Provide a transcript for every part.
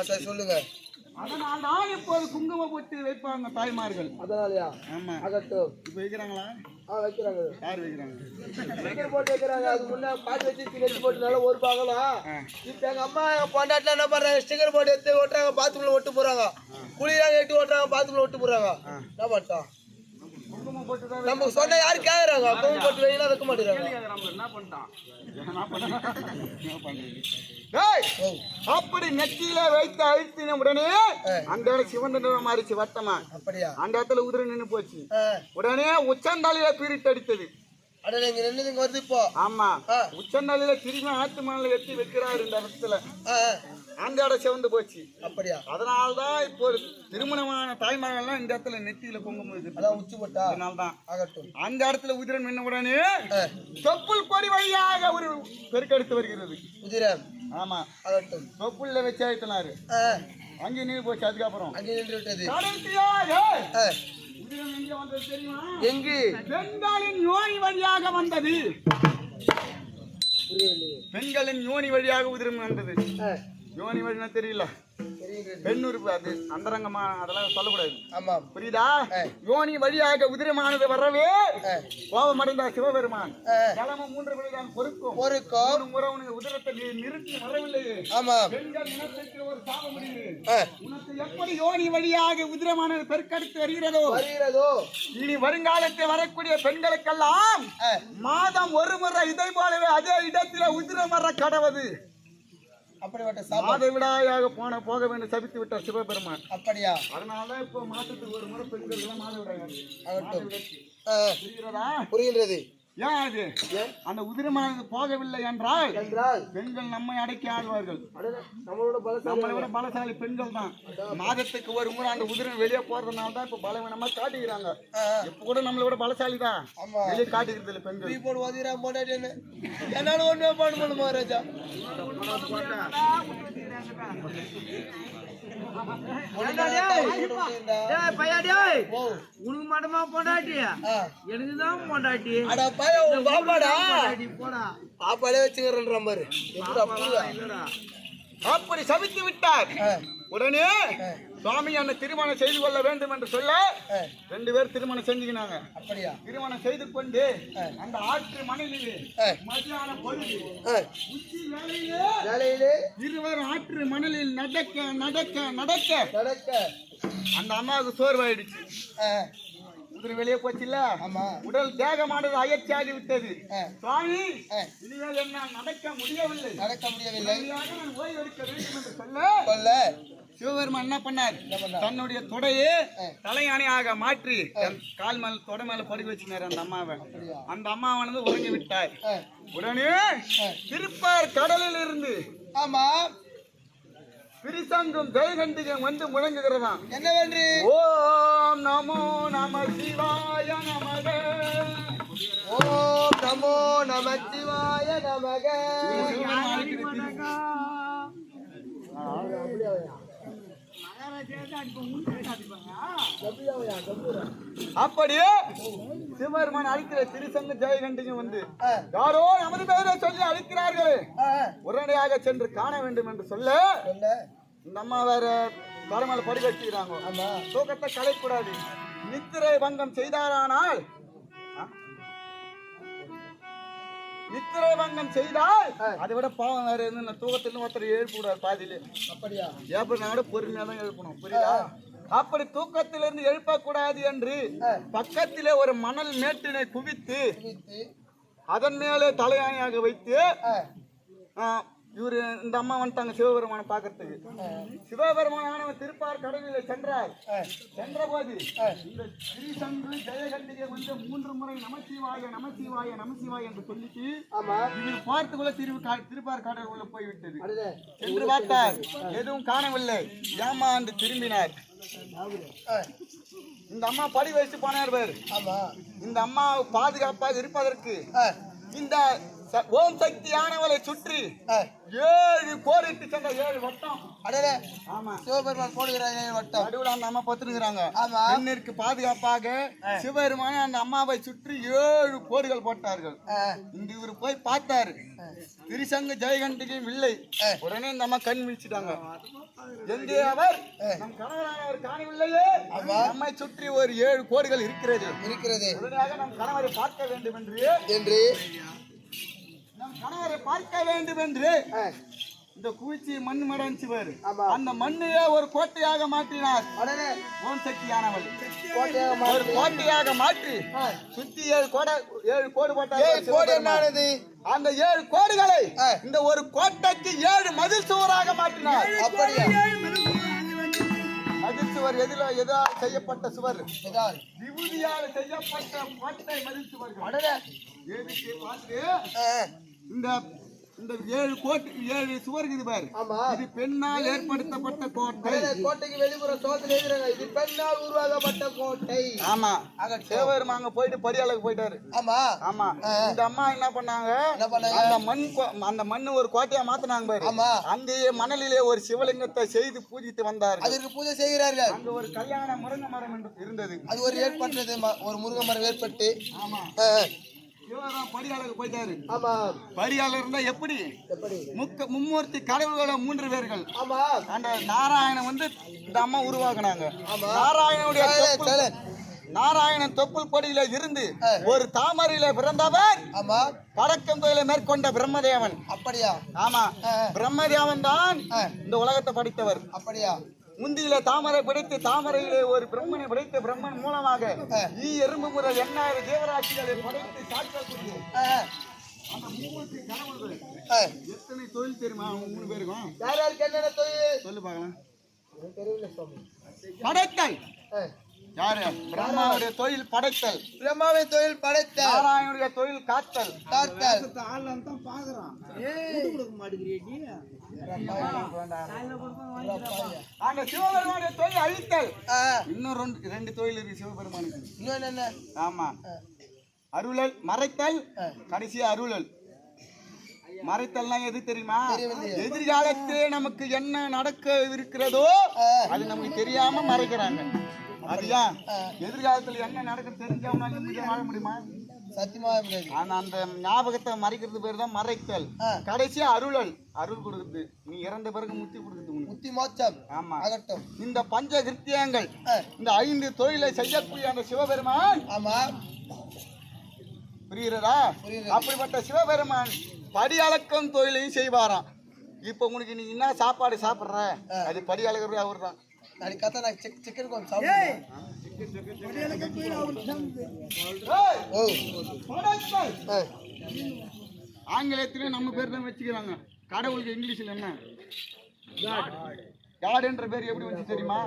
சரி சொல்லுங்க. அதனால்தான் இப்போது குங்கும பொட்டு வைப்பாங்க தாய்மார்கள். அதனாலயா? ஆமா. ஆகட்டும். இப்ப வைக்கிறாங்களா? வைக்கிறாங்க. யார் வைக்கிறாங்க? ஸ்டிக்கர் போட்டு வைக்கிறாங்க. அது முன்ன பாட்டு வச்சு ஸ்டிக்கர் போட்டுனால ஒரு பாக்கலாம். இப்ப எங்க அம்மா பொண்டாட்டில என்ன பண்றாங்க? ஸ்டிக்கர் போட்டு எடுத்து ஓட்டுறாங்க, பாத்ரூம்ல ஒட்டு போறாங்க. குளிராக எட்டு ஓட்டுறாங்க, பாத்ரூம்ல ஒட்டு போறாங்க. என்ன பண்ணிட்டோம்? குங்குமம் போட்டு தான் நம்ம சொன்ன யாரு கேக்குறாங்க? குங்குமம் போட்டு வைக்கலாம் வைக்க மாட்டேங்கிறாங்க. நம்ம என்ன பண்ணிட்டான்? அப்படி நெத்தியில வைத்து அழுத்தின உடனே அந்த இடம் சிவந்த நிறம் மாறிச்சு வட்டமா. அப்படியா? அந்த இடத்துல உதிரை நின்று போச்சு. உடனே உச்சந்தாலியில பீரிட்டு அடித்தது. அடே இங்க நின்னு இங்க வருது இப்போ. ஆமா. உச்சந்தாலியில திரும்பி ஆத்து மணல வெட்டி வைக்கிறாரு இந்த இடத்துல. அந்த இடம் சிவந்து போச்சு. அப்படியா? அதனால்தான் இப்போ திருமணமான தாய்மார்கள்லாம் இந்த இடத்துல நெத்தியில குங்குமம் இருக்கு. அதான் உச்சி போட்டா. அதனால்தான். ஆகட்டும். அந்த இடத்துல உதிரை நின்ன உடனே தொப்புள் கொடி வழியாக ஒரு பெருக்கெடுத்து வருகிறது உதிரம். ஆமா. ஆகட்டும். தொப்புள்ள வச்சு ஆயிட்டனாரு. அங்கே நின்று போச்சு. அதுக்கப்புறம் அங்கே நின்று விட்டது. உதிரம் எங்க வந்தது தெரியுமா? எங்கு? பெண்களின் யோனி வழியாக வந்தது. பெண்களின் யோனி வழியாக உதிரம் வந்தது. யோனி வழினா தெரியல, பெண் உறுப்பு அது அந்தரங்கமா, அதெல்லாம் சொல்லக்கூடாது. ஆமா, புரியுதா? யோனி வழியாக உதிரமானது வரவே கோபமடைந்தார் சிவபெருமான். கிளம்ப 3 விழுதான் பொறுக்கும் உறவு உதிரத்தை நிறுத்தி வரவில்லையே. ஆமா, பெண்கள் இனத்திற்கு ஒரு சாபம் முடிவு. உனக்கு எப்படி யோனி வழியாக உதிரமானது பெருக்கெடுத்து வருகிறதோ இனி வருங்காலத்தில் வரக்கூடிய பெண்களுக்கெல்லாம் மாதம் ஒரு முறை இதை போலவே அதே இடத்தில உதிரம் வர கடவுது. அப்படிப்பட்ட மாதவிடாயாக போக வேண்டும் சபித்து விட்டார் சிவபெருமான். அப்படியா? அதனாலதான் இப்போ மாசத்துக்கு ஒரு முறை பெண்கள் மாதவிடாய். புரிகிறது. ஏன் அது? அந்த உதிரமானது போகவில்லை என்றால் பெண்கள் நம்மை அடக்கி ஆழ்வார்கள். நம்மளை விட பலசாலி பெண்கள் தான். மாதத்துக்கு ஒரு முறை அந்த உதிரம் வெளியே போறதுனால தான் இப்ப பலவீனமா காட்டிக்கிறாங்க. இப்ப கூட நம்மளை விட பலசாலி தான் வெளியே காட்டிக்கிறது இல்லை பெண்கள். என்னால ஒண்ணுமே பண்ண முடியும் மகாராஜா. உனக்கு மட்டுமா பொண்டாட்டி? எனக்குதான் பொண்டாட்டி. பாப்பாலே வச்சுக்கிறேன் பாரு. அப்படி சபித்து விட்டார். உடனே சுவாமி அந்த திருமணம் செய்து கொள்ள வேண்டும் என்று சொல்ல 2 பேர் திருமணம் செஞ்சுக்கினாங்க. அப்படியா? திருமணம் செய்து கொண்டு அந்த ஆற்று மணலிலே மதியான பொழுது உச்சி வேளையிலே இருவர் ஆற்று மணலில் நடக்க நடக்க நடக்க நடக்க அந்த அம்மாவுக்கு சோர்வாயிடுச்சு. உதிரை வெளியே போச்சுல்ல. உடல் தேகமானது அயற்சியாகி விட்டது. சுவாமி, இனிமேல் என்ன நடக்க முடியவில்லை. நான் ஓய்வு எடுக்க வேண்டும் என்று சொல்ல சிவபெருமான் என்ன பண்ணார்? தன்னுடைய தொடையே தலையானையாக மாற்றி கால் மேல தொடை மேல படுக்க வச்சுனார் அந்த அம்மாவை. அந்த அம்மாவானது உறங்கி விட்டார். உடனே திருப்பார் கடலில் இருந்து திரிசங்கும் ஜெயகண்டிகம் வந்து முழங்குகிறதாம். என்னவென்று? ஓம் நமோ நம சிவாய நமக. ஓம் நமோ நம சிவாய நமக. அப்படியே சிவபெருமான் அழிக்கிற திருசங்க ஜெயகண்டிகம் வந்து யாரோ நமது பெயரை சொல்லி அழிக்கிறார்களே, உடனடியாக சென்று காண வேண்டும் என்று சொல்ல இந்த அம்மா வேற தலைமையில படுக்க வச்சுக்கிறாங்க. தூக்கத்தை கலைக்கூடாது. நித்திரை பங்கம் செய்தாரானால் நித்திரை பங்கம் செய்தால் அதை விட பாவம் வேற இருந்து தூக்கத்துல ஒருத்தர் எழுப்பக்கூடாது பாதியிலே. அப்படியா? ஏப்பனாட பொறுமையா தான் எழுப்பணும். புரியுதா? அப்படி தூக்கத்திலிருந்து எழுப்பக்கூடாது என்று பக்கத்திலே ஒரு மணல் மேட்டினை குவித்து அதன் மேலே தலையாணியாக வைத்து இவரு இந்த அம்மா வந்துட்டாங்க சிவபெருமானை பாக்கிறதுக்கு. சிவபெருமானவன் திருப்பார் கடலிலே சென்றார். சென்ற போது இந்த திரிசங்கு ஜெயகண்டிகை வந்து 3 முறை நமசிவாய நமசிவாய நமசிவாய என்று சொல்லிட்டு இவர் பார்த்துக்குள்ள திருப்பார் கடல் உள்ள போய்விட்டது. சென்று பார்த்தார், எதுவும் காணவில்லை. ஏமாந்து திரும்பினார். இந்த அம்மா படி வயசு போனார் பேர். இந்த அம்மா பாதுகாப்பாக இருப்பதற்கு இந்த ஓம் சக்தியானவளை சுற்றி 7 கோரிட்டு சென்ற 7 வட்டம் அடடே ஆமா சிவபெருமான் போடுகிறார் 7 வட்டம் நடுவுல அந்த அம்மா பத்துனுக்குறாங்க ஆமா பெண்ணிற்கு பாதுகாப்பாக சிவபெருமான அந்த அம்மாவை சுற்றி 7 கோடுகள் போட்டார்கள் இங்க இவரு போய் பார்த்தாரு திரிசங்க ஜெயகண்டிகையும் இல்லை உடனே இந்த அம்மா கண் விழிச்சிட்டாங்க எங்கே அவர் நம் கணவரானவர் காணவில்லையே நம்மை சுற்றி ஒரு 7 கோடுகள் இருக்கிறது உடனடியாக நம் கணவரை பார்க்க வேண்டும் என்று நம் கணவரை பார்க்க வேண்டும் என்று இந்த குவிச்சி மண் மடஞ்சி பாரு அந்த மண்ணையே ஒரு கோட்டையாக மாற்றினார் ஓம் சக்தியானவள் ஒரு கோட்டையாக மாற்றி சுத்தி 7 கோடு போட்டார் அந்த 7 கோடுகளை இந்த ஒரு கோட்டைக்கு 7 மதில் சுவராக மாற்றினார் அப்படியே மதில் சுவர் எதா செய்யப்பட்ட சுவர் விபூதியால் செய்யப்பட்ட கோட்டை மதில் சுவர்கள் எதுக்கு பார்த்து இந்த 7 சுவர் இருக்குது பாரு இது பெண்ணால் ஏற்படுத்தப்பட்ட கோட்டை கோட்டைக்கு வெளிப்புற சோதனை இது பெண்ணால் உருவாக்கப்பட்ட கோட்டை ஆமா சிவபெருமான் அங்க போயிட்டு படியாளுக்கு போயிட்டாரு ஆமா இந்த அம்மா என்ன பண்ணாங்க அந்த மண் ஒரு கோட்டையா மாத்தினாங்க பாரு அந்த மணலிலே ஒரு சிவலிங்கத்தை செய்து பூஜித்து வந்தார் அதற்கு பூஜை செய்கிறார்கள் அங்க ஒரு கல்யாண முருங்கை மரம் இருந்தது அது ஒரு ஏற்பட்டது ஒரு முருங்கை மரம் ஏற்பட்டு படியாளருக்கு போயிட்டாரு படியாளர் இருந்தா எப்படி மும்மூர்த்தி கடவுள்கள 3 பேர்கள் அந்த நாராயணன் வந்து இந்த அம்மா உருவாக்குனாங்க நாராயணன் தொப்புள் கொடியில இருந்து ஒரு தாமரையில பிறந்தவர் பழக்கம் தொழிலை மேற்கொண்ட பிரம்மதேவன் அப்படியா ஆமா பிரம்மதேவன் தான் இந்த உலகத்தை படித்தவர் அப்படியா முந்தியில தாமரை படைத்து தாமரையிலே ஒரு பிரம்மனை படைத்த பிரம்மன் மூலமாக எறும்பு முதல் 8000 ஜீவராசிகளை படைத்து சாட்சியக்கூடிய அந்த 3 கணவர்கள் எத்தனை தொழில் தெரியுமா 3 பேருக்கும் யாருக்கு என்னென்ன தொழில் சொல்லு பார்க்கலாம் படைத்தல் யாரு பிரம்மாவுடைய தொழில் படைத்தல் பிரம்மாவின் தொழில் படைத்தல் நாராயணனுடைய தொழில் காத்தல் ஆள்லாம் தான் பாக்குறான் கொடுக்க மாட்டேங்கிறீ அந்த சிவபெருமானுடைய தொழில் அழித்தல் இன்னும் 2 தொழில் இருக்கு சிவபெருமானுக்கு இன்னும் என்ன ஆமா அருளல் மறைத்தல் கடைசியா அருளல் மறைத்தல்னா எது தெரியுமா எதிர்காலத்திலே நமக்கு என்ன நடக்க இருக்கிறதோ அது நமக்கு தெரியாம மறைக்கிறாங்க அதுயா எதிர்காலத்துல என்ன நடக்க தெரிஞ்சாம வாழ முடியுமா சத்தியமா அந்த ஞாபகத்தை மறைக்கிறது பேர் தான் மறைத்தல் கடைசியா அருளல் அருள் கொடுக்குது நீ இறந்த பிறகு முத்தி கொடுக்குது முத்தி மோட்சம் ஆமா ஆகட்டும் இந்த பஞ்ச கிருத்தியங்கள் இந்த 5 தொழிலை செய்யக்கூடிய அந்த சிவபெருமான் ஆமா புரியுறதா அப்படிப்பட்ட சிவபெருமான் படியளக்கம் தொழிலையும் செய்வாராம் இப்ப உங்களுக்கு நீ என்ன சாப்பாடு சாப்பிடுற அது படியளக்கிறது அவர் தான் சிக்கன் ஆங்கிலத்திலே நம்ம பேர் தான் வச்சுக்கிறாங்க கடவுளுக்கு இங்கிலீஷ்ல என்ன காட் என்ற பேர் எப்படி வந்து தெரியுமா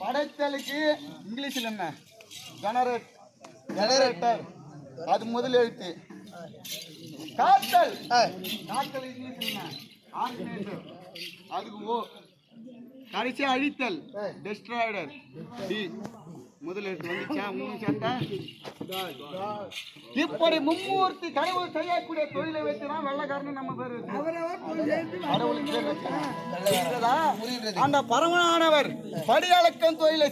படைத்தலுக்கு இங்கிலீஷ்ல என்ன ஜெனரேட்டர் அது முதல் எழுத்து காத்தல் காத்தல் இங்கிலீஷ்ல என்ன ஆர்டினேட்டர் அதுக்கு ஓ கடைசி அழித்தல் டெஸ்ட்ராய்டர் டி முதல் எழுத்து வந்துச்சா 3 சேர்த்தா இப்படி மும்மூர்த்தி கடவுள் செய்யக்கூடிய தொழிலை வச்சுதான் வெள்ளக்காரன் நம்ம பேர் அந்த பரமனானவர் படியளக்கம் தொழிலை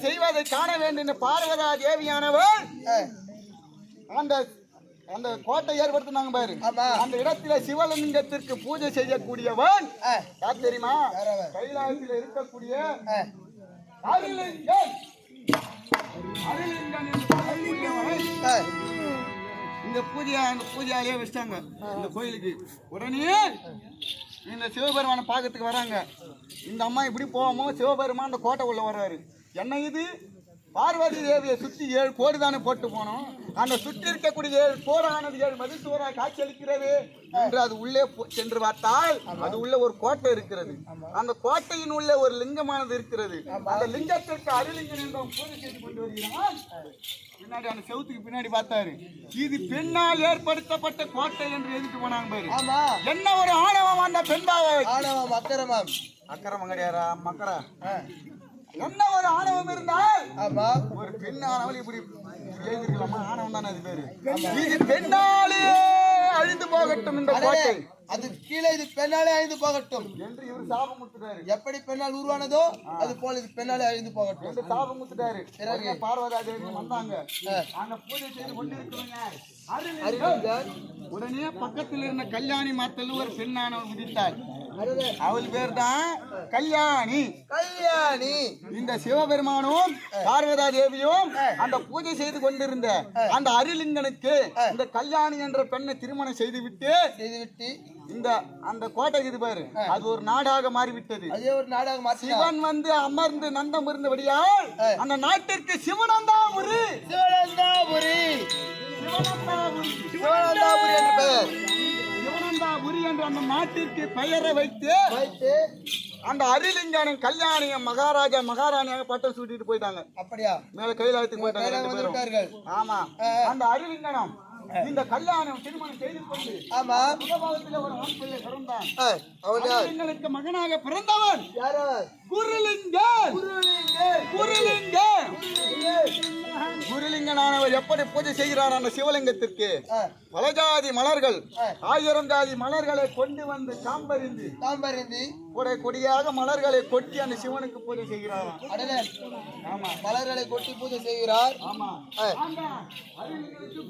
செய்வதை காண வேண்டும் பார்வதா தேவியானவர் அந்த கோட்டை ஏற்படுத்தினாங்க பாரு அந்த இடத்துல சிவலிங்கத்திற்கு பூஜை செய்யக்கூடியவன் யார் தெரியுமா கைலாயத்தில் இருக்கக்கூடிய இந்த பூஜையாலேயே வச்சிட்டாங்க இந்த கோயிலுக்கு உடனே இந்த சிவபெருமானை பார்க்கறதுக்கு வராங்க இந்த அம்மா இப்படி போவோமோ சிவபெருமான் அந்த கோட்டை உள்ள வர்றாரு என்ன இது பார்வதி தேவியை சுற்றி 7 கோடு தானே போட்டு போனோம் அந்த சுற்றி இருக்கக்கூடிய 7 கோடானது 7 மதில் சுவராக காட்சி அளிக்கிறது என்று அது உள்ளே சென்று பார்த்தால் அது உள்ள ஒரு கோட்டை இருக்கிறது அந்த கோட்டையின் உள்ள ஒரு லிங்கமானது இருக்கிறது அந்த லிங்கத்திற்கு அருளிங்கம் என்ற பூஜை செய்து கொண்டு வருகிறான் பின்னாடி அந்த செவுத்துக்கு பின்னாடி பார்த்தாரு இது பெண்ணால் ஏற்படுத்தப்பட்ட கோட்டை என்று எதிர்த்து போனாங்க பாரு என்ன ஒரு ஆணவம் அந்த பெண்பாவை ஆணவம் அக்கிரமம் கிடையாரா மக்கரா என்ன ஒரு ஆணவம் இருந்தால் ஒரு பெண் ஆணவம் இப்படி எழுதிருக்கலாமா ஆணவம் தானே அது பேரு இது பெண்ணாலே அழிந்து போகட்டும் இந்த கோட்டை அது கீழே இது பெண்ணாலே அழிந்து போகட்டும் என்று இவர் சாபம் முத்துட்டாரு. எப்படி பெண்ணால் உருவானதோ அது போல இது பெண்ணாலே அழிந்து போகட்டும் என்று சாபம் முத்துட்டாரு. பிறகு பார்வதா தேவி வந்தாங்க. அங்க பூஜை செய்து கொண்டிருக்கிறவங்க உடனே பக்கத்தில் இருந்த கல்யாணி மாத்தல் ஒரு பெண்ணானவள் உதித்தாள். அவள் பேர் தான் கல்யாணி. கல்யாணி இந்த சிவபெருமானும் பார்வதா தேவியும் அந்த பூஜை செய்து கொண்டிருந்த அந்த அருளிங்கனுக்கு இந்த கல்யாணி என்ற பெண்ணை திருமணம் செய்துவிட்டு இந்த அந்த கோட்டை இது பாரு அது ஒரு நாடாக மாறிவிட்டது. அதே ஒரு நாடாக மாறி சிவன் வந்து அமர்ந்து நந்தம் இருந்தபடியால் அந்த நாட்டிற்கு சிவனந்தாபுரி சிவனந்தாபுரி சிவனந்தாபுரி என்று பெயர். சிவனந்தாபுரி என்று அந்த நாட்டிற்கு பெயரை வைத்து அந்த அருளிங்கனும் கல்யாணியும் மகாராஜா மகாராணியாக பட்டம் சூட்டிட்டு போயிட்டாங்க. அப்படியா? மேல கைலாயத்துக்கு போயிட்டாங்க. ஆமா, அந்த அருளிங்கனம் இந்த கல்யாணம் திருமணம் செய்து கொண்டு ஆமா சுகபாகத்தில் ஒரு ஆண் பிள்ளை பிறந்தான். அவனுக்கு மகனாக பிறந்தவன் யாரோ குருலிங்கன். குருலிங்கன் குருலிங்கனானவர் எப்படி பூஜை செய்கிறார் அந்த சிவலிங்கத்திற்கு பல ஜாதி மலர்கள் 1000 ஜாதி மலர்களை கொண்டு வந்து காம்பறிந்து கொடியாக மலர்களை கொட்டி அந்த சிவனுக்கு பூஜை செய்கிறார். ஆமா, மலர்களை கொட்டி பூஜை செய்கிறார். ஆமா,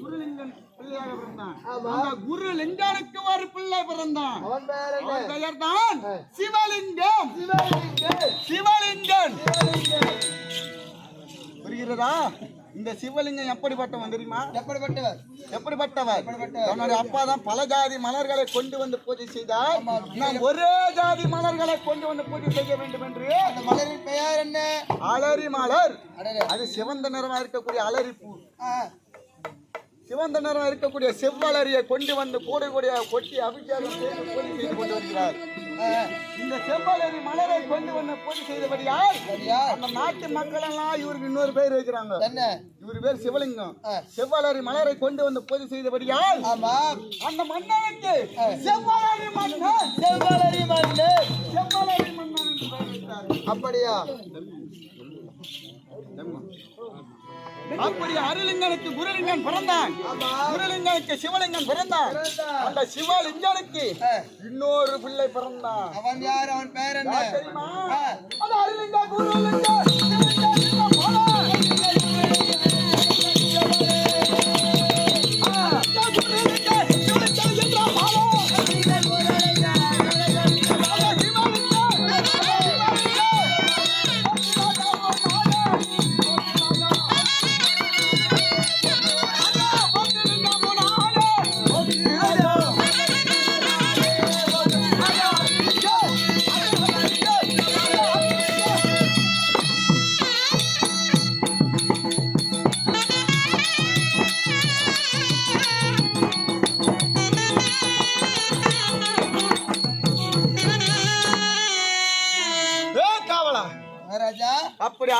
குருலிங்கன் பிள்ளையாக பிறந்தான். அந்த குருலிங்கனுக்கு ஒரு பிள்ளை பிறந்தான். அவன் பெயர் தான் சிவலிங்கம். சிவலிங்கன் புரிகிறதா? இந்த சிவலிங்கம் எப்படிப்பட்டவன் தெரியுமா? எப்படிப்பட்டவர்? தன்னுடைய அப்பா தான் பல ஜாதி மலர்களை கொண்டு வந்து பூஜை செய்தார். நாம் ஒரே ஜாதி மலர்களை கொண்டு வந்து பூஜை செய்ய வேண்டும் என்று அந்த மலரின் பெயர் என்ன? அலரி மலர். அது சிவந்த நிறமா இருக்கக்கூடிய அலரி பூ. சிவந்த நிறம் இருக்கக்கூடிய செவ்வலரியை கொண்டு வந்து கூட கொட்டி அபிஷேகம் செய்து பூஜை செய்து கொண்டு வருகிறார். இந்த செவ்வலரி மலரை கொண்டு வந்து பூஜை செய்தபடியால் அந்த நாட்டு மக்கள் எல்லாம் இவருக்கு இன்னொரு பேர் வைக்கிறாங்க. இவரு பேர் சிவலிங்கம். செவ்வலரி மலரை கொண்டு வந்து பூஜை செய்தபடியால் அந்த மன்னனுக்கு செவ்வலரி மன்னன் என்று பெயர் வைத்தார். அப்படியா? அப்படி அருளிங்கனுக்கு குருலிங்கன் பிறந்தான். குருலிங்கனுக்கு சிவலிங்கம் பிறந்தான். அந்த சிவலிங்கனுக்கு இன்னொரு பிள்ளை பிறந்தான். அவன் யார்? அவன் பெயர் என்ன தெரியுமா? அந்த அருளிங்க குருலிங்க ராஜா? அப்படி